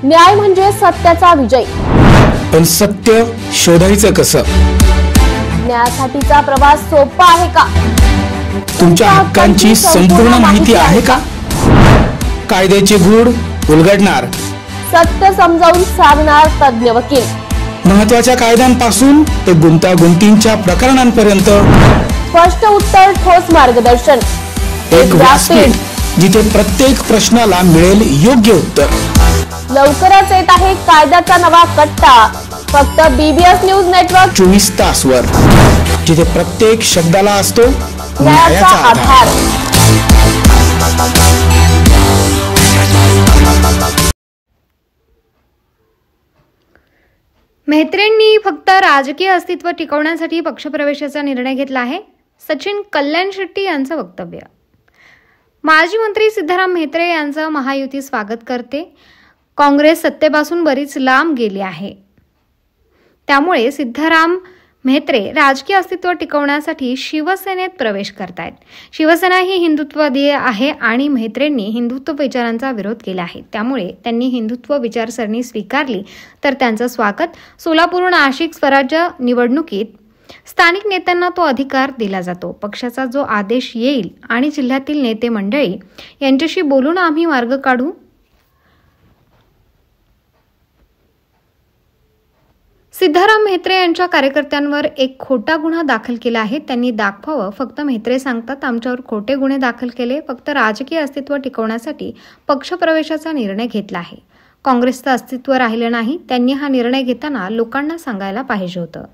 न्याय म्हणजे सत्याचा विजय। पण सत्य शोधायचं कसं? न्यायासाठीचा प्रवास सोपा आहे का? तुमच्या हक्कांची संपूर्ण माहिती आहे का? कायद्याचे गूढ उलगडणार, सत्य समजावून सांगणार तज्ञ वकील। महत्त्वाच्या कायद्यांपासून ते गुंतागुंतींच्या प्रकरणांपर्यंत स्पष्ट उत्तर, ठोस मार्गदर्शन। एक व्यासपीठ जिथे प्रत्येक प्रश्नाला मिळेल योग्य उत्तर। लवकरच येत आहे कायद्याचा नवा कट्टा, फक्त BBS न्यूज नेटवर्क 24 तासवर, जिथे प्रत्येक शब्दाला असतो न्यायाचा आधार। मेहत्रेंनी फक्त राजकीय अस्तित्व टिकवण्यासाठी पक्षप्रवेशाचा निर्णय घेतला आहे, सचिन कल्याण शेट्टी यांचं वक्तव्य। माजी मंत्री सिद्धाराम म्हेत्रे यांचं महायुती स्वागत करते। काँग्रेस सत्तेपासून बरीच लांब गेली आहे, त्यामुळे सिद्धाराम म्हेत्रे राजकीय अस्तित्व टिकवण्यासाठी शिवसेनेत प्रवेश करतायत। शिवसेना ही हिंदुत्ववादी आहे आणि म्हेत्रेंनी हिंदुत्व विचारांचा विरोध केला आहे, त्यामुळे त्यांनी हिंदुत्व विचारसरणी स्वीकारली तर त्यांचं स्वागत। सोलापूर नाशिक स्वराज्य निवडणुकीत स्थानिक नेत्यांना तो अधिकार दिला जातो। पक्षाचा जो आदेश येईल आणि जिल्ह्यातील नेते मंडळी यांच्याशी बोलून आम्ही मार्ग काढू। सिद्धाराम म्हेत्रे यांच्या कार्यकर्त्यांवर एक खोटा गुन्हा दाखल केला आहे। त्यांनी दाखवावं, फक्त म्हेत्रे सांगतात आमच्यावर खोटे गुन्हे दाखल केले, फक्त राजकीय अस्तित्व टिकवण्यासाठी पक्षप्रवेशाचा निर्णय घेतला आहे। काँग्रेसचं अस्तित्व राहिलं नाही, त्यांनी हा निर्णय घेताना लोकांना सांगायला पाहिजे होतं।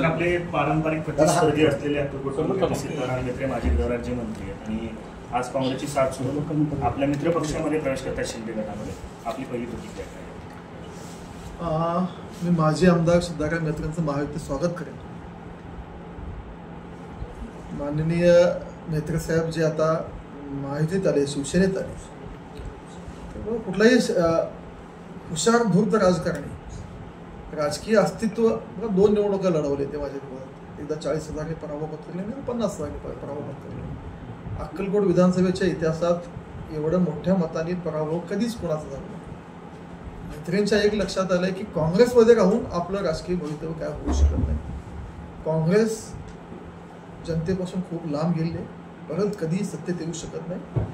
आपले पारंपरिक प्रतिस्पर्धी असलेले सिद्धाराम म्हेत्रे माजी गृहराज्यमंत्री आणि आज काँग्रेसची साथ सोडून आपल्या मित्र पक्षामध्ये प्रवेश करतात शिंदे गटामध्ये, आपली पहिली प्रतिक्रिया काय? मी माजी आमदार सिद्धाराम म्हेत्रेंचं महायुतीत स्वागत करेन। माननीय म्हेत्रे साहेब जे आता महायुतीत आले, शिवसेनेत आले, त्यामुळे कुठलाही हुशार धूर्त राजकारणी राजकीय अस्तित्व, दोन निवडणुका लढवले ते माझ्या विरोधात, एकदा 40,000 पराभव पत्करले आणि 50,000 पराभव पत्करले। अक्कलकोट विधानसभेच्या इतिहासात एवढ्या मोठ्या मतांनी पराभव कधीच कोणाचा झाला नाही। म्हेत्रेंच्या एक लक्षात आलंय की काँग्रेसमध्ये राहून आपलं राजकीय भवितव्य काय होऊ शकत नाही। काँग्रेस जनतेपासून खूप लांब गेले, परत कधी सत्तेत येऊ शकत नाही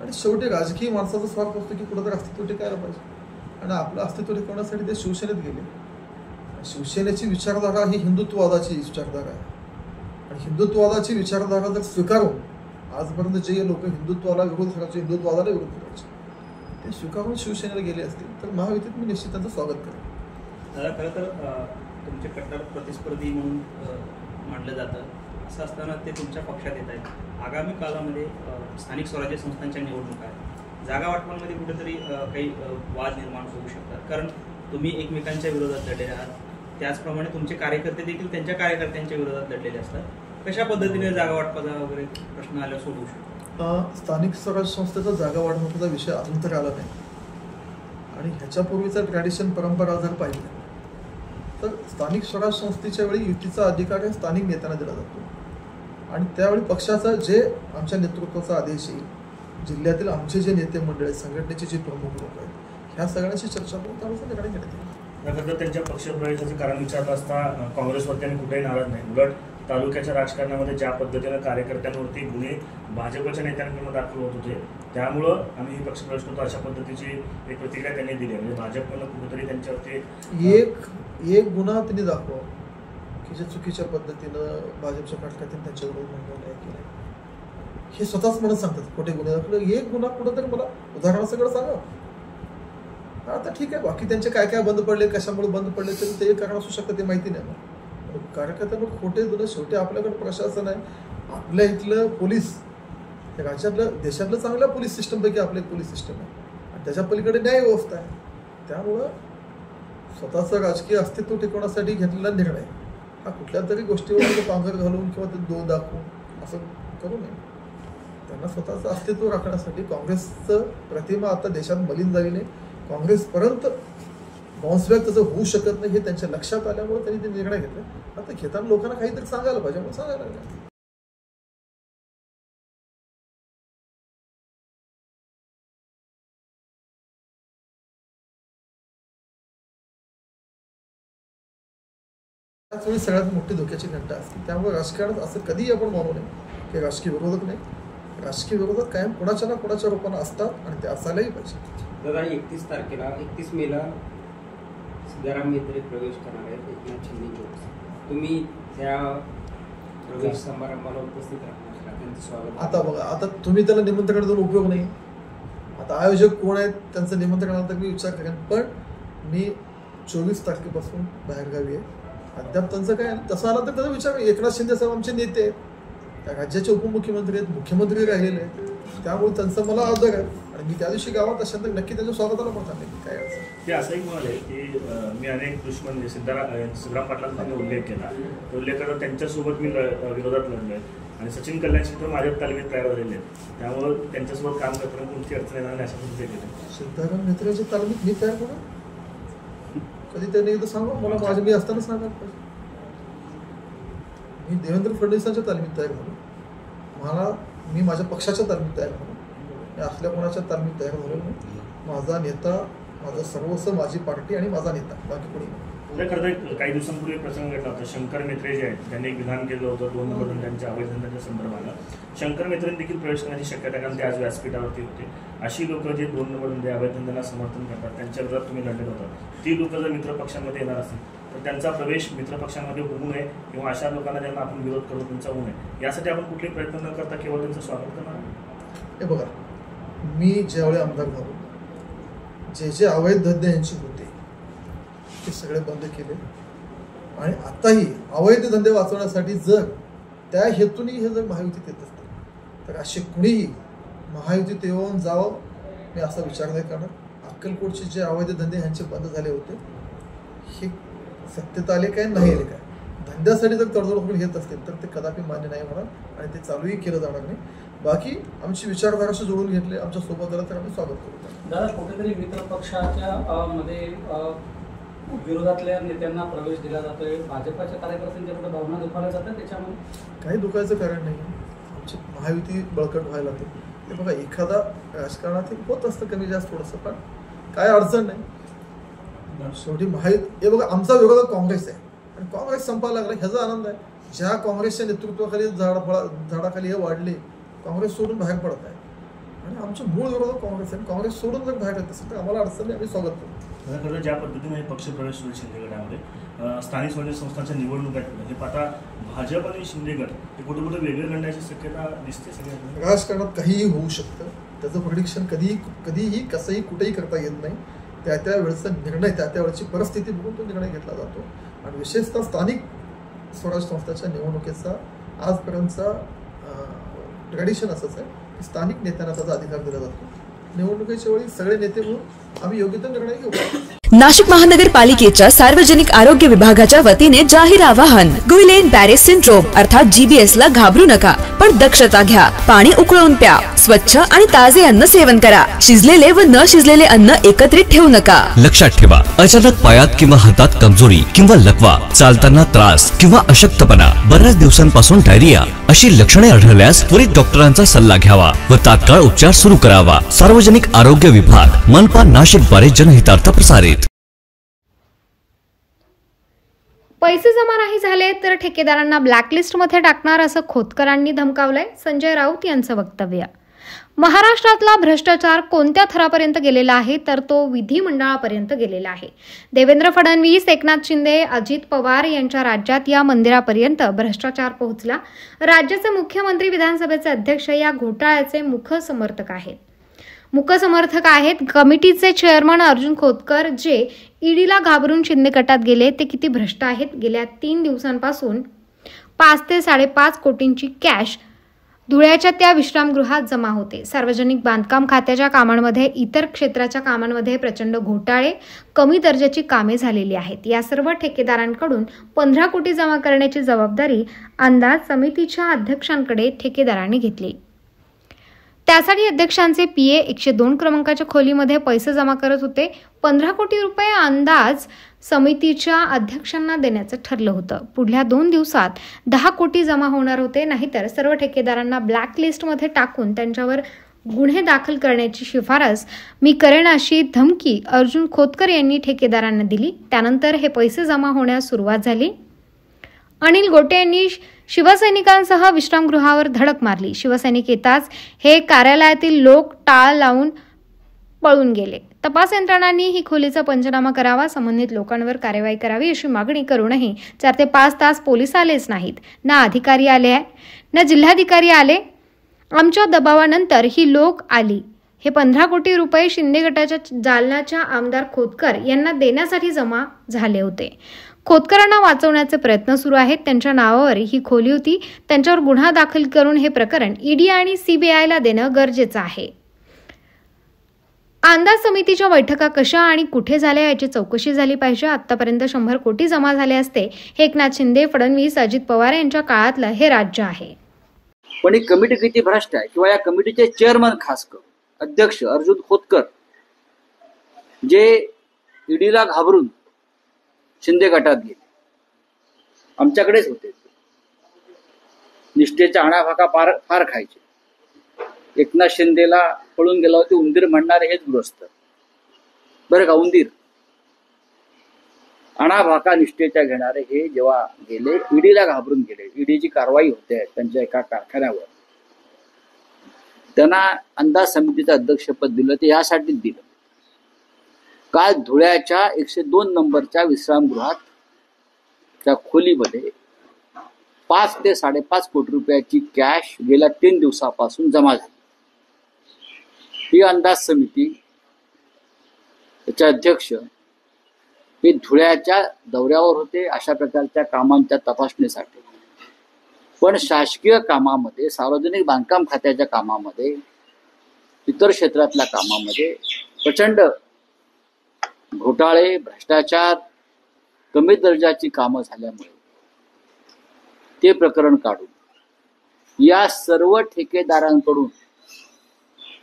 आणि शेवटी राजकीय माणसाचा स्वार्थ असतो की कुठं तर अस्तित्व टिकायला पाहिजे आणि आपलं अस्तित्व टिकवण्यासाठी ते शिवसेनेत गेले। शिवसेनेची विचारधारा ही हिंदुत्ववादाची विचारधारा आहे आणि हिंदुत्ववादाची विचारधारा जर स्वीकारून आजपर्यंत जे लोक हिंदुत्वाला विरोध करायचे, हिंदुत्ववादाला विरोध करायचे, ते स्वीकारून शिवसेनेला गेले असतील तर महायुतीत मी निश्चित त्यांचं स्वागत करेन। खरं तर तुमचे कट्टर प्रतिस्पर्धी म्हणून मानलं जातं, असं असताना ते तुमच्या पक्षात येत आहेत। आगामी काळामध्ये स्थानिक स्वराज्य संस्थांच्या निवडणुका आहेत, जागा वाटपांमध्ये कुठेतरी काही वाद निर्माण होऊ शकतात, कारण तुम्ही एकमेकांच्या विरोधात लढलेले आहात, त्याचप्रमाणे तुमचे कार्यकर्ते देखील त्यांच्या कार्यकर्त्यांच्या विरोधात लढलेले असतात। कशा पद्धतीने जागा वाटपाचा वगैरे प्रश्न आल्यावर सोडवू शकतो? स्थानिक स्वराज्य संस्थेचा जागा वाटपाचा विषय अजून तर आला नाही आणि ह्याच्यापूर्वीचा ट्रॅडिशन परंपरा जर पाहिली तर स्थानिक स्वराज्य संस्थेच्या वेळी युतीचा अधिकार हे स्थानिक नेत्यांना दिला जातो आणि त्यावेळी पक्षाचा जे आमच्या नेतृत्वाचा आदेश येईल, जिल्ह्यातील आमचे जे नेते मंडळ, संघटनेचे जे प्रमुख लोक आहेत, ह्या सगळ्यांची चर्चा करून त्यानुसार निर्णय घेण्यात येईल। त्यांच्या पक्षप्रवेशाचं कारण विचारलं असता काँग्रेसवरती आणि कुठेही नाराज नाही, उलट तालुक्याच्या राजकारणामध्ये ज्या पद्धतीनं कार्यकर्त्यांवरती गुन्हे भाजपच्या नेत्यांकडून दाखल होत होते, त्यामुळं आम्ही पक्षप्रवेश करतो अशा पद्धतीची एक प्रतिक्रिया त्यांनी दिली। म्हणजे भाजपनं कुठेतरी त्यांच्यावरती एक गुन्हा त्यांनी दाखवा की जे चुकीच्या पद्धतीनं भाजपच्या कार्यकर्त्यांनी त्यांच्यावर नोंदवला केला, हे स्वतःच म्हणत सांगतात खोटे गुन्हे दाखल। एक गुन्हा कुठंतरी मला उदाहरण सगळं सांगा। आता ठीक आहे, बाकी त्यांचे काय काय बंद पडले, कशामुळे बंद पडले तरी ते कारण असू शकतं, ते माहिती नाही मला। कार्यकर्त्यांवर खोटे गुन्हे, शेवटी आपल्याकडे प्रशासन आहे, आपल्या इथलं पोलीस राज्यातलं देशातलं चांगल्या पोलीस सिस्टमपैकी आपलं एक पोलीस सिस्टम आहे आणि त्याच्या पलीकडे न्याय व्यवस्था आहे। त्यामुळं स्वतःचं राजकीय अस्तित्व टिकवण्यासाठी घेतलेला निर्णय हा कुठल्या तरी गोष्टीवर पांघर घालून किंवा ते दोन दाखवून असं करू नये। त्यांना स्वतःचं अस्तित्व राखण्यासाठी काँग्रेसचं प्रतिमा आता देशात मलिन झाली नाही, काँग्रेसपर्यंत बाउन्स बॅक त्याचं होऊ शकत नाही हे त्यांच्या लक्षात आल्यामुळे त्यांनी ते निर्णय घेतले। आता घेताना लोकांना काहीतरी सांगायला पाहिजे, म्हणून सांगायला लागले। त्याचवेळी सगळ्यात मोठी धोक्याची घंटा असते. त्यामुळे राजकारणात असं कधीही आपण मानू नये की राजकीय विरोधक नाही. राजकीय विरोधक कायम कोणाच्या ना कोणाच्या रूपानं असतात आणि ते असायलाही पाहिजे. दादा 31 मेला सिद्धाराम म्हेत्रे प्रवेश करणार आहेत एकनाथ शिंदे. तुम्ही त्या प्रवेश समारंभाला उपस्थित राहणार, त्यांचं स्वागत. आता बघा, आता तुम्ही त्याला निमंत्रण देऊन उपयोग नाही. आता आयोजक कोण आहेत त्यांचं निमंत्रण आलं तर मी विचार करेन. पण मी 24 तारखेपासून बाहेरगावी आहे. अद्याप त्यांचं काय तसं आलं तर त्याचा विचार. एकनाथ शिंदे साहेब आमचे नेते आहेत, त्या राज्याचे उपमुख्यमंत्री आहेत, मुख्यमंत्री राहिलेले आहेत. त्यामुळे त्यांचं मला आदर आहे आणि मी त्या दिवशी गावात असेल तर नक्की त्यांच्या स्वागताला पण सांगेन. काय अडचण ते असंही म्हणाले की मी अनेक दुश्मन सिद्धराम पाटलांचा त्यांनी उल्लेख केला. उल्लेख करता त्यांच्यासोबत मी विरोधात लढलो आहे आणि सचिन कल्याणशी तर माझ्या तालमीत तयार झालेले आहेत. त्यामुळे त्यांच्यासोबत काम करताना कोणती अडचण येणार नाही असं ते केलं. सिद्धाराम म्हेत्रेच्या तालमीत मी तयार होणार कधी त्यांनी एकदा सांगा मला. माझ्या मी असताना सांगायला पाहिजे. मी देवेंद्र फडणवीसांच्या तालमीत तयार झालो. मी माझ्या पक्षाच्या तालमीत तयार झालो. मी असल्या कोणाच्या तालमीत तयार झालो नाही. माझा नेता, माझं सर्वस्व, माझी पार्टी आणि माझा नेता, बाकी कोणी नाही. खरं काही दिवसांपूर्वी प्रसंग घडला होता. शंकर म्हेत्रे जे आहेत त्यांनी एक विधान केलं होतं 2 नंबर त्यांच्या अवैध धंद्याच्या संदर्भानं. शंकर म्हेत्रे देखील प्रवेश करण्याची शक्यता, कारण ते आज व्यासपीठावरती होते. अशी लोक जे 2 नंबर अवैध धंद्याला समर्थन करतात त्यांच्या विरोधात तुम्ही लढले होता. ती लोक जर मित्रपक्षांमध्ये येणार असतील तर त्यांचा प्रवेश मित्रपक्षांमध्ये होऊ नये किंवा अशा लोकांना ज्यांना आपण विरोध करू त्यांचा होऊ नये यासाठी आपण कुठलेही प्रयत्न न करता केवळ त्यांचं स्वागत करणार. हे बघा, मी ज्यावेळी आमदार झालो, जे अवैध धंदे यांचे होते ते सगळे बंद केले. आणि आताही अवैध धंदे वाचवण्यासाठी जर त्या हेतूने हे जर महायुतीत येत असतील तर असे कुणीही महायुतीत येऊन जावं मी असा विचार नाही करणार. अक्कलकोटचे जे अवैध धंदे ह्यांचे बंद झाले होते हे सत्तेत आले काय नाही आले काय, धंद्यासाठी जर तडजोड करून येत असतील तर ते कदापि मान्य नाही होणार आणि ते चालूही केलं जाणार नाही. बाकी आमची विचारधाराशी जोडून घेतले, आमच्या सोबत आलं तर आम्ही स्वागत करू. दादा, कुठेतरी मित्रपक्षाच्या मध्ये विरोधातल्या नेत्यांना प्रवेश दिला जातोय, भाजपच्या कार्यकर्त्यांच्या कुठे भावना दुखावल्या जातात, त्याच्यामध्ये काही दुखायचं कारण नाही. आमची महायुती बळकट व्हायला लागते. ते बघा, एखादा राजकारणात होत असतं कमी जास्त थोडंसं, पण काय अडचण नाही. शेवटी महायुती, हे बघा, आमचा विरोधक काँग्रेस आहे आणि काँग्रेस संपायला लागला ह्याचा आनंद आहे. ज्या काँग्रेसच्या नेतृत्वाखाली झाडाखाली हे वाढले, काँग्रेस सोडून बाहेर पडत आहे आणि आमचे मूळ विरोधक काँग्रेस आहे. काँग्रेस सोडून जर बाहेर येत असेल तर आम्हाला अडचण नाही, आम्ही स्वागत करू. खरं ज्या पद्धतीने पक्षप्रवेश सुरू शिंदे गटामध्ये स्थानिक स्वराज्य संस्थांच्या निवडणुका हे पाहता भाजप आणि शिंदे गट हे कुठे कुठे वेगळे लढण्याची शक्यता दिसते. सगळ्या राजकारणात काहीही होऊ शकतं. त्याचं प्रेडिक्शन कधीही कसंही कुठेही करता येत नाही. त्या वेळेचा निर्णय, त्या वेळेची परिस्थिती बघून तो निर्णय घेतला जातो. आणि विशेषतः स्थानिक स्वराज्य संस्थांच्या निवडणुकीचा आजपर्यंतचा ट्रेडिशन असंच आहे की स्थानिक नेत्यांना त्याचा अधिकार दिला जातो. निवडणुकीच्या वेळी सगळे नेते म्हणून आम्ही योग्य तो निर्णय घेऊ. नाशिक महानगरपालिकेच्या सार्वजनिक आरोग्य विभागाच्या वतीने जाहीर आवाहन. गुइलेन बॅरे सिंड्रोम अर्थात GBS ला घाबरू नका, पण दक्षता घ्या. पाणी उकळून प्या. स्वच्छ आणि ताजे अन्न सेवन करा. शिजलेले व न शिजलेले अन्न एकत्रित ठेवू नका. लक्षात ठेवा, अचानक पायात किंवा हातात कमजोरी किंवा लकवा, चालताना त्रास किंवा अशक्तपणा, बऱ्याच दिवसांपासून डायरिया अशी लक्षणे आढळल्यास त्वरित डॉक्टरांचा सल्ला घ्यावा व तात्काळ उपचार सुरू करावा. सार्वजनिक आरोग्य विभाग, मनपा नाशिक द्वारे जनहितार्थ प्रसारित. पैसे जमा नाही झाले तर ठेकेदारांना ब्लॅकलिस्टमध्ये टाकणार असं खोतकरांनी धमकावलंय. संजय राऊत यांचं वक्तव्य. महाराष्ट्रातला भ्रष्टाचार कोणत्या थरापर्यंत गेलेला आहे तर तो विधिमंडळापर्यंत गेलेला आहे. देवेंद्र फडणवीस, एकनाथ शिंदे, अजित पवार यांच्या राज्यात या मंदिरापर्यंत भ्रष्टाचार पोहोचला. राज्याचे मुख्यमंत्री, विधानसभेचे अध्यक्ष या घोटाळ्याचे मुख्य समर्थक आहेत. कमिटीचे चेअरमन अर्जुन खोतकर जे ईडीला घाबरून शिंदे गटात गेले ते किती भ्रष्ट आहेत. गेल्या 3 दिवसांपासून 5 ते 5.5 कोटींची कॅश धुळ्याच्या त्या विश्रामगृहात जमा होते. सार्वजनिक बांधकाम खात्याच्या कामांमध्ये, इतर क्षेत्राच्या कामांमध्ये प्रचंड घोटाळे, कमी दर्जाची कामे झालेली आहेत. या सर्व ठेकेदारांकडून 15 कोटी जमा करण्याची जबाबदारी अंदाज समितीच्या अध्यक्षांकडे ठेकेदारांनी घेतली. त्यासाठी अध्यक्षांचे PA 102 क्रमांकाच्या खोलीमध्ये पैसे जमा करत होते. 15 कोटी रुपये अंदाज समितीच्या अध्यक्षांना देण्याचं ठरलं होतं. पुढल्या 2 दिवसात 10 कोटी जमा होणार होते. नाहीतर सर्व ठेकेदारांना ब्लॅकलिस्टमध्ये टाकून त्यांच्यावर गुन्हे दाखल करण्याची शिफारस मी करेन अशी धमकी अर्जुन खोतकर यांनी ठेकेदारांना दिली. त्यानंतर हे पैसे जमा होण्यास सुरुवात झाली. अनिल गोटे यांनी शिवसैनिकांसह विश्रामगृहावर धडक मारली. शिवसैनिक येताच हे कार्यालयातील लोक टाळ लावून पळून गेले. तपास यंत्रणांनी ही खोलीचा पंचनामा करावा, संबंधित लोकांवर कार्यवाही करावी अशी मागणी करूनही 4 ते 5 तास पोलीस आलेच नाहीत. ना अधिकारी आले आहे ना जिल्हाधिकारी आले. आमच्या दबावानंतर ही लोक आली. हे 15 कोटी रुपये शिंदे गटाच्या जालन्याच्या आमदार खोतकर यांना देण्यासाठी जमा झाले होते. खोतकरांना वाचवण्याचे प्रयत्न सुरू आहेत. त्यांच्या नावावर ही खोली होती. त्यांच्यावर गुन्हा दाखल करून हे प्रकरण ईडी आणि सीबीआयला देणं गरजेचं आहे. अंदाज समितीच्या बैठका कशा आणि कुठे झाल्या याची चौकशी झाली पाहिजे. आतापर्यंत 100 कोटी जमा झाले असते. हे एकनाथ शिंदे, फडणवीस, अजित पवार यांच्या काळातलं हे राज्य आहे. पण ही कमिटी किती भ्रष्ट आहे, किंवा या कमिटीचे चेअरमन खास करून अध्यक्ष अर्जुन खोतकर जे ईडीला घाबरून शिंदे गटात गेले, आमच्याकडेच होते. निष्ठेच्या आणाभाका फार खायचे. एकनाथ शिंदेला पळून गेला होते उंदीर म्हणणारे हेच गृहस्थ बरं का. उंदीर आणाभाका निष्ठेच्या घेणारे हे जेव्हा गेले, ईडीला घाबरून गेले. ईडीची कारवाई होते त्यांच्या एका कारखान्यावर. त्यांना अंदाज समितीचं अध्यक्षपद दिलं ते यासाठीच दिलं. काल धुळ्याच्या 102 नंबरच्या विश्रामगृहात त्या खोलीमध्ये 5 ते 5.5 कोटी रुपयाची कॅश गेल्या 3 दिवसापासून जमा झाली. ही अंदाज समिती, त्याचे अध्यक्ष हे धुळ्याच्या दौऱ्यावर होते अशा प्रकारच्या कामांच्या तपासणीसाठी. पण शासकीय कामामध्ये, सार्वजनिक बांधकाम खात्याच्या कामामध्ये, इतर क्षेत्रातल्या कामामध्ये प्रचंड घोटाळे, भ्रष्टाचार, कमी दर्जाची कामं झाल्यामुळे ते प्रकरण काढून या सर्व ठेकेदारांकडून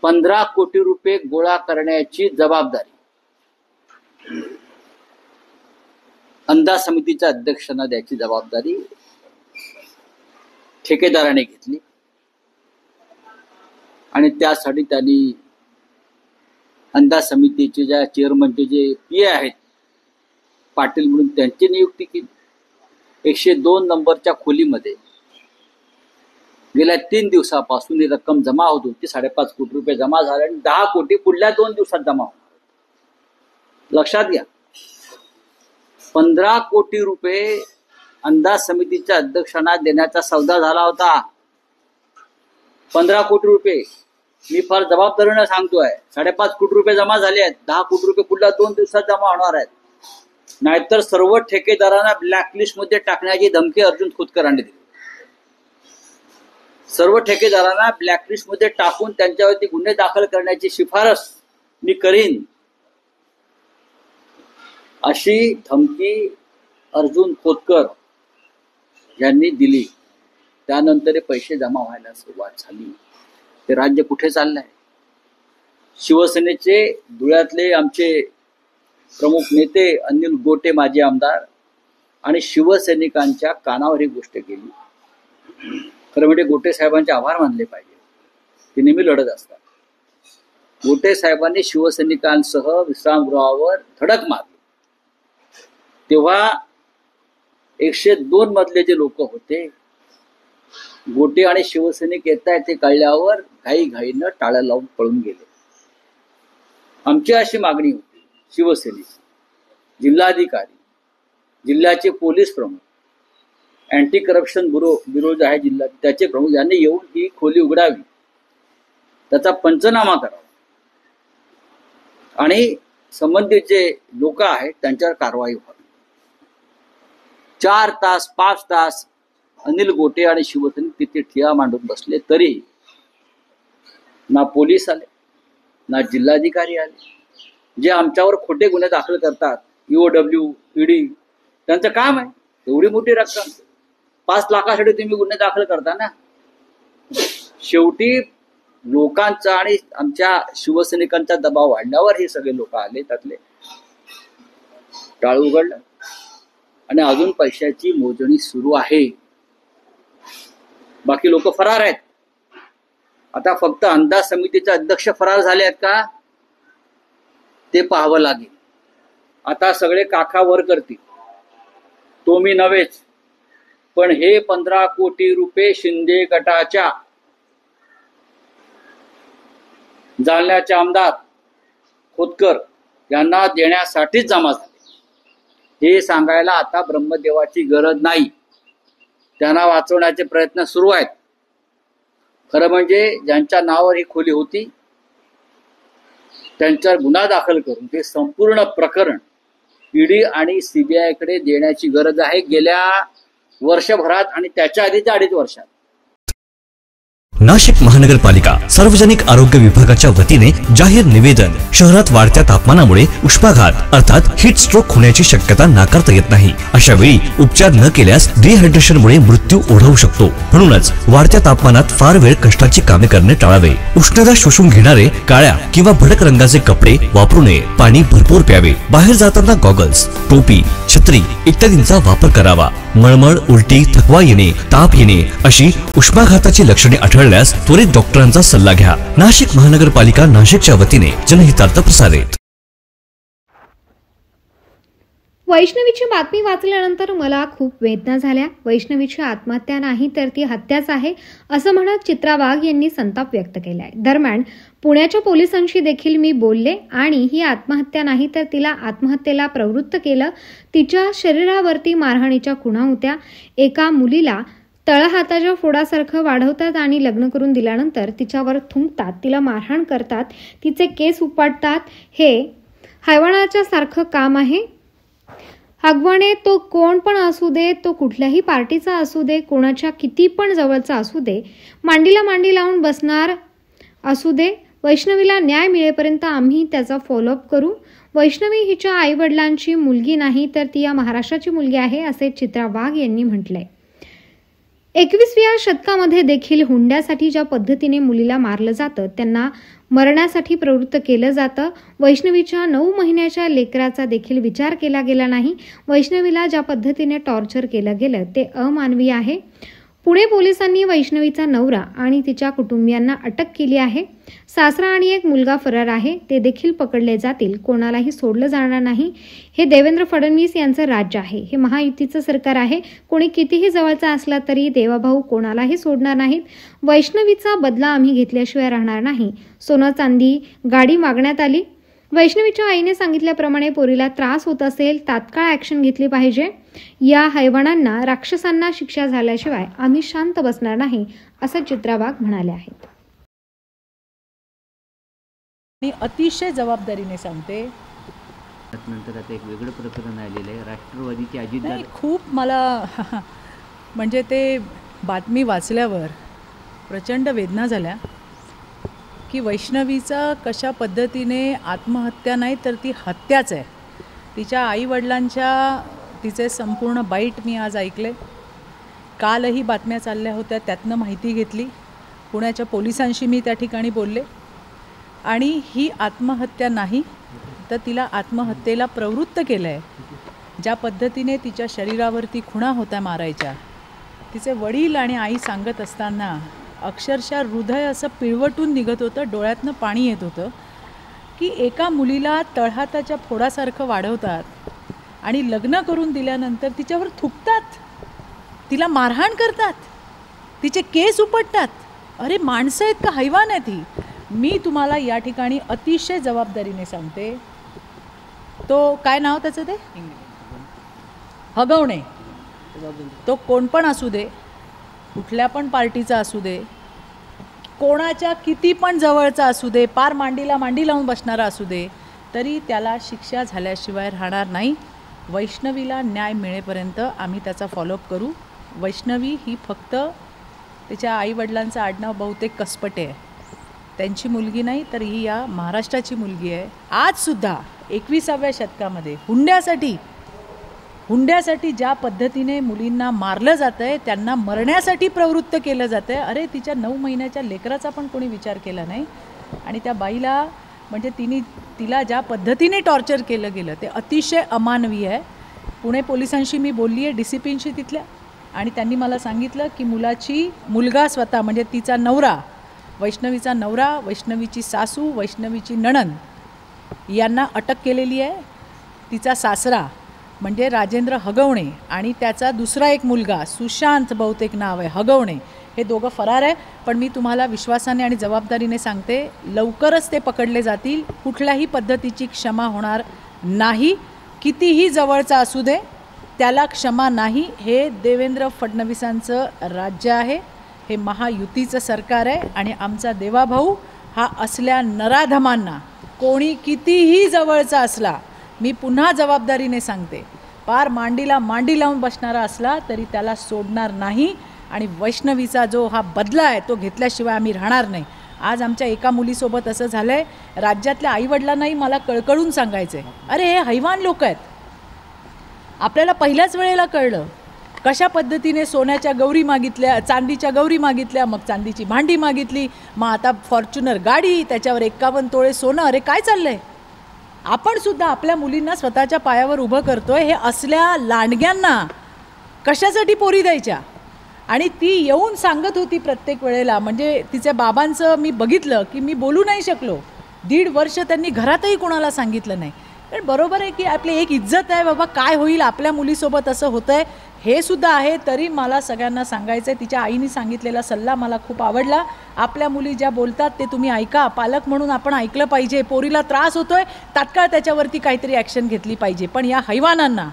15 कोटी रुपये गोळा करण्याची जबाबदारी अंदाज समितीच्या अध्यक्षांना द्यायची जबाबदारी ठेकेदाराने घेतली. आणि त्यासाठी त्यांनी अंदाज समितीचे ज्या चेअरमनचे जे पीए आहेत पाटील म्हणून त्यांची नियुक्ती केली. 102 नंबरच्या खोलीमध्ये गेल्या 3 दिवसापासून ही रक्कम जमा होत होती. 5.5 कोटी रुपये जमा झाले आणि 10 कोटी पुढल्या 2 दिवसात जमा होणार. लक्षात घ्या, 15 कोटी रुपये अंदाज समितीच्या अध्यक्षांना देण्याचा सौदा झाला होता. 15 कोटी रुपये मी फार जबाबदारीने सांगतोय. 5.5 कोटी रुपये जमा झाले आहेत. 10 कोटी रुपये पुढल्या 2 दिवसात जमा होणार आहेत. नाहीतर सर्व ठेकेदारांना ब्लॅकलिस्ट मध्ये टाकण्याची धमकी अर्जुन खोतकरांनी दिली. सर्व ठेकेदारांना ब्लॅकलिस्ट मध्ये टाकून त्यांच्यावरती गुन्हे दाखल करण्याची शिफारस मी करीन अशी धमकी अर्जुन खोतकर यांनी दिली. त्यानंतर पैसे जमा व्हायला सुरुवात झाली. ते राज्य कुठे चाललंय? शिवसेनेचे धुळ्यातले आमचे प्रमुख नेते अनिल गोटे माजी आमदार आणि शिवसैनिकांच्या कानावर ही गोष्ट गेली. खरं म्हणजे गोटे साहेबांचे आभार मानले पाहिजे. ते नेहमी लढत असतात. गोटे साहेबांनी शिवसैनिकांसह विश्रामगृहावर धडक मारली. तेव्हा 102 मधले जे लोक होते, गोटे आणि शिवसैनिक येत आहेत ते कळल्यावर घाईघाईनं टाळ्या लावून पळून गेले. आमची अशी मागणी होती, शिवसैनिक, जिल्हाधिकारी, जिल्ह्याचे पोलीस प्रमुख, अँटी करप्शन ब्युरो जे आहे जिल्हा त्याचे प्रमुख यांनी येऊन ही खोली उघडावी, त्याचा पंचनामा करावा आणि संबंधित जे लोक आहेत त्यांच्यावर कारवाई व्हावी. 4 तास 5 तास अनिल गोटे आणि शिवसैनिक तिथे ठिया मांडून बसले तरी ना पोलीस आले ना जिल्हाधिकारी आले. जे आमच्यावर खोटे गुन्हे दाखल करतात, EOW, ईडी, त्यांचं काम आहे. एवढी मोठी रक्कम 5 लाखासाठी तुम्ही गुन्हे दाखल करता ना. शेवटी लोकांचा आणि आमच्या शिवसैनिकांचा दबाव वाढल्यावर हे सगळे लोक आले. त्यातले टाळू उघडलं आणि अजून पैशाची मोजणी सुरू आहे. बाकी लोक फरार आहेत. आता फक्त अंदाज समितीचे अध्यक्ष फरार झाले आहेत का ते पाहावं लागेल. आता सगळे काखा वर करतील. तो मी नव्हेच, पण हे 15 कोटी रुपये शिंदे गटाच्या जालन्याचे आमदार खोतकर यांना देण्यासाठीच जमा झाले हे सांगायला आता ब्रह्मदेवाची गरज नाही. त्यांना वाचवण्याचे प्रयत्न सुरू आहेत. खरं म्हणजे ज्यांच्या नावावर ही खोली होती त्यांच्यावर गुन्हा दाखल करून ते संपूर्ण प्रकरण ईडी आणि सीबीआय कडे देण्याची गरज आहे. गेल्या वर्षभरात आणि त्याच्या आधीच्या 2.5 वर्षात नाशिक महानगरपालिका सार्वजनिक आरोग्य विभागाच्या वतीने जाहीर निवेदन. शहरात वाढत्या तापमानामुळे उष्माघात अर्थात हीट स्ट्रोक होण्याची शक्यता नाकारता येत नाही. अशा वेळी उपचार न केल्यास डिहायड्रेशनमुळे मृत्यू ओढवू शकतो. म्हणूनच वाढत्या तापमानात फार वेळ कष्टाची कामे करणे टाळावे. उष्णता शोषून घेणारे काळ्या किंवा भडक रंगाचे कपडे वापरू नये. पाणी भरपूर प्यावे. बाहेर जाताना गॉगल्स, टोपी, छत्री इत्यादींचा वापर करावा. मळमळ, उलटी, थकवा येणे, ताप येणे अशी उष्माघाताची लक्षणे आढळल्यास त्वरित डॉक्टरांचा सल्ला घ्या. नाशिक महानगरपालिका नाशिकच्या वतीने जनहितार्थ प्रसारित. वैष्णवीची बातमी वाचल्यानंतर मला खूप वेदना झाल्या. वैष्णवीची आत्महत्या नाही तर ती हत्याच आहे असं म्हणत चित्रा वाघ यांनी संताप व्यक्त केलाय. दरम्यान पुण्याच्या पोलिसांशी देखील मी बोलले आणि ही आत्महत्या नाही तर तिला आत्महत्येला प्रवृत्त केलं. तिच्या शरीरावरती मारहाणीच्या खुणा होत्या. एका मुलीला तळहाताच्या फोडासारखं वाढवतात आणि लग्न करून दिल्यानंतर तिच्यावर थुंकतात, तिला मारहाण करतात, तिचे केस उपाडतात. हे हैवानाच्या सारखं काम आहे. हगवणे तो कोण पण असू दे, तो कुठल्याही पार्टीचा असू दे, कोणाच्या किती पण जवळचा असू दे, मांडीला मांडी लावून बसणार असू दे. वैष्णवीला न्याय मिळेपर्यंत आम्ही त्याचा फॉलोअप करू. वैष्णवी हिच्या आईवडिलांची मुलगी नाही तर ती या महाराष्ट्राची मुलगी आहे असे चित्रा वाघ यांनी म्हटलंय. 21व्या शतकामध्ये देखील हुंड्यासाठी ज्या पद्धतीने मुलीला मारलं जातं त्यांना मरण्यासाठी प्रवृत्त केलं जातं. वैष्णवीच्या 9 महिन्याच्या लेकराचा देखील विचार केला गेला नाही. वैष्णवीला ज्या पद्धतीने टॉर्चर केलं गेलं ते अमानवीय आहे. पुणे पोलिसांनी वैष्णवीचा नवरा आणि तिच्या कुटुंबियांना अटक केली आहे. सासरा आणि एक मुलगा फरार आहे. ते देखील पकडले जातील. कोणालाही सोडलं जाणार नाही. हे देवेंद्र फडणवीस यांचं राज्य आहे. हे महायुतीचं सरकार आहे. कोणी कितीही जवळचा असला तरी देवाभाऊ कोणालाही सोडणार नाहीत. वैष्णवीचा बदला आम्ही घेतल्याशिवाय राहणार नाही. सोनं चांदी गाडी मागण्यात आली. वैष्णवीच्या आईने सांगितल्याप्रमाणे पोरीला त्रास होत असेल तात्काळ ॲक्शन घेतली पाहिजे. या हैवानांना राक्षसांना शिक्षा झाल्याशिवाय आम्ही शांत बसणार नाही असं चित्रा वाघ म्हणाले आहेत. मी अतिशय जबाबदारीने सांगते. नंतर आता एक वेगळं प्रकरण आलेलं आहे. राष्ट्रवादीची अजितदादा खूप मला म्हणजे ते बातमी वाचल्यावर प्रचंड वेदना झाल्या की वैष्णवीचा कशा पद्धतीने आत्महत्या नाही तर ती हत्याच आहे. तिच्या आईवडिलांच्या तिचे संपूर्ण बाईट मी आज ऐकले. कालही बातम्या चालल्या होत्या त्यातनं माहिती घेतली. पुण्याच्या पोलिसांशी मी त्या ठिकाणी बोलले आणि ही आत्महत्या नाही तर तिला आत्महत्येला प्रवृत्त केलं आहे. ज्या पद्धतीने तिच्या शरीरावरती खुणा होत्या मारायच्या तिचे वडील आणि आई सांगत असताना अक्षरशः हृदय असं पिळवटून निघत होतं. डोळ्यातनं पाणी येत होतं की एका मुलीला तळहाताच्या फोडासारखं वाढवतात आणि लग्न करून दिल्यानंतर तिच्यावर थुकतात, तिला मारहाण करतात, तिचे केस उपटतात. अरे माणसं आहेत का हैवान आहेत ही? मी तुम्हाला या ठिकाणी अतिशय जबाबदारीने सांगते. तो काय नाव त्याचं ते हगवणे, तो कोण पण असू दे, कुठल्या पण पार्टीचा असू दे, कोणाच्या किती पण जवळचा असू दे, पार मांडीला मांडी लावून बसणारा असू दे, तरी त्याला शिक्षा झाल्याशिवाय राहणार नाही. वैष्णवीला न्याय मिळेपर्यंत आम्ही त्याचा फॉलोअप करू. वैष्णवी ही फक्त तिच्या आईवडिलांचं आडनाव बहुतेक कसपटे आहे. त्यांची मुलगी नाही तर ही या महाराष्ट्राची मुलगी आहे. आजसुद्धा 21व्या शतकामध्ये हुंड्यासाठी ज्या पद्धतीने मुलींना मारलं जातं आहे, त्यांना मरण्यासाठी प्रवृत्त केलं जातं आहे. अरे तिच्या 9 महिन्याच्या लेकराचा पण कोणी विचार केला नाही. आणि त्या बाईला म्हणजे तिला ज्या पद्धतीने टॉर्चर केलं गेलं ते अतिशय अमानवीय आहे. पुणे पोलिसांशी मी बोलली आहे, DCPंशी तिथल्या, आणि त्यांनी मला सांगितलं की मुलगा स्वतः म्हणजे तिचा नवरा, वैष्णवीचा नवरा, वैष्णवीची सासू, वैष्णवीची नणंद यांना अटक केलेली आहे. तिचा सासरा म्हणजे राजेंद्र हगवणे आणि त्याचा दुसरा एक मुलगा सुशांत बहुतेक नाव आहे हगवणे, हे दोघं फरार आहे. पण मी तुम्हाला विश्वासाने आणि जबाबदारीने सांगते, लवकरच ते पकडले जातील. कुठल्याही पद्धतीची क्षमा होणार नाही. कितीही जवळचा असू दे, त्याला क्षमा नाही. हे देवेंद्र फडणवीसांचं राज्य आहे, हे महायुतीचं सरकार आहे आणि आमचा देवाभाऊ हा असल्या नराधमांना, कोणी कितीही जवळचा असला, मी पुन्हा जबाबदारीने सांगते, पार मांडीला मांडी लावून बसणारा असला तरी त्याला सोडणार नाही. आणि वैष्णवीचा जो हा बदला आहे तो घेतल्याशिवाय आम्ही राहणार नाही. आज आमच्या एका मुलीसोबत असं झालं आहे, राज्यातल्या आईवडिलांनाही मला कळकळून सांगायचं आहे, अरे हे हैवान लोक आहेत. आपल्याला पहिल्याच वेळेला कळलं कशा पद्धतीने सोन्याच्या गौरी मागितल्या, चांदीच्या गौरी मागितल्या, मग चांदीची भांडी मागितली, मग आता फॉर्च्युनर गाडी, त्याच्यावर 51 तोळे सोनं. अरे काय चाललं आहे? आपण सुद्धा आपल्या मुलींना स्वतःच्या पायावर उभं करतोय. हे असल्या लांडग्यांना कशासाठी पोरी द्यायच्या? आणि ती येऊन सांगत होती प्रत्येक वेळेला, म्हणजे तिच्या बाबांचं मी बघितलं की मी बोलू नाही शकलो. 1.5 वर्ष त्यांनी घरातही कोणाला सांगितलं नाही. पण बरोबर आहे की आपली एक इज्जत आहे बाबा, काय होईल आपल्या मुलीसोबत असं होतं आहे हे सुद्धा आहे. तरी मला सगळ्यांना सांगायचं आहे, तिच्या आईने सांगितलेला सल्ला मला खूप आवडला. आपल्या मुली ज्या बोलतात ते तुम्ही ऐका. पालक म्हणून आपण ऐकलं पाहिजे. पोरीला त्रास होतोय, तात्काळ त्याच्यावरती काहीतरी ॲक्शन घेतली पाहिजे. पण या हैवानांना,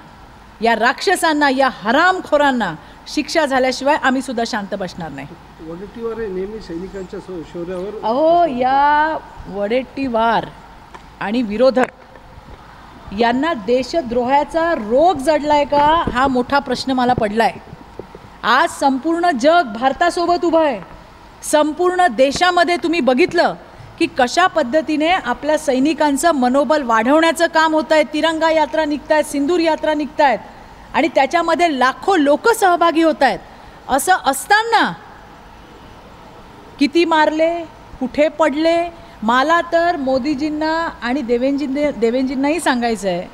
या राक्षसांना, या हरामखोरांना शिक्षा झाल्याशिवाय आम्ही सुद्धा शांत बसणार नाही. वडेट्टीवार नेहमी सैनिकांच्या शौर्यावर, अहो या वडेट्टीवार आणि विरोधक यांना देशद्रोहाचा रोग जडलाय का, हा मोठा प्रश्न मला पडलाय. आज संपूर्ण जग भारतासोबत उभं आहे. संपूर्ण देशामध्ये तुम्ही बघितलं की कशा पद्धतीने आपल्या सैनिकांचं मनोबल वाढवण्याचं काम होत आहे. तिरंगा यात्रा निघतायत, सिंदूर यात्रा निघतायत आणि त्याच्यामध्ये लाखो लोक सहभागी होत आहेत. असं असताना किती मारले, कुठे पडले. मला तर मोदीजींना आणि देवेंजींनाही सांगायचं आहे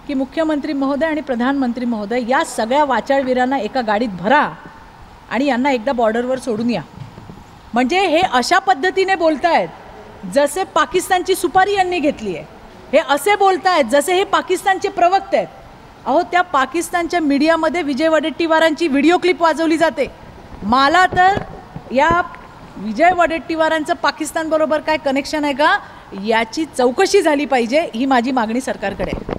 की मुख्यमंत्री महोदय आणि प्रधानमंत्री महोदय, या सगळ्या वाचाळवीरांना एका गाडीत भरा आणि यांना एकदा बॉर्डरवर सोडून या. म्हणजे हे अशा पद्धतीने बोलतायत जसे पाकिस्तानची सुपारी यांनी घेतली आहे. हे असे बोलतायत जसे हे पाकिस्तानचे प्रवक्ते आहेत. अहो त्या पाकिस्तानच्या मीडियामध्ये विजय वडेट्टीवारांची व्हिडिओ क्लिप वाजवली जाते. मला तर या विजय वडेट्टीवारांचं पाकिस्तानबरोबर काय कनेक्शन आहे का याची चौकशी झाली पाहिजे, ही माझी मागणी सरकारकडे आहे.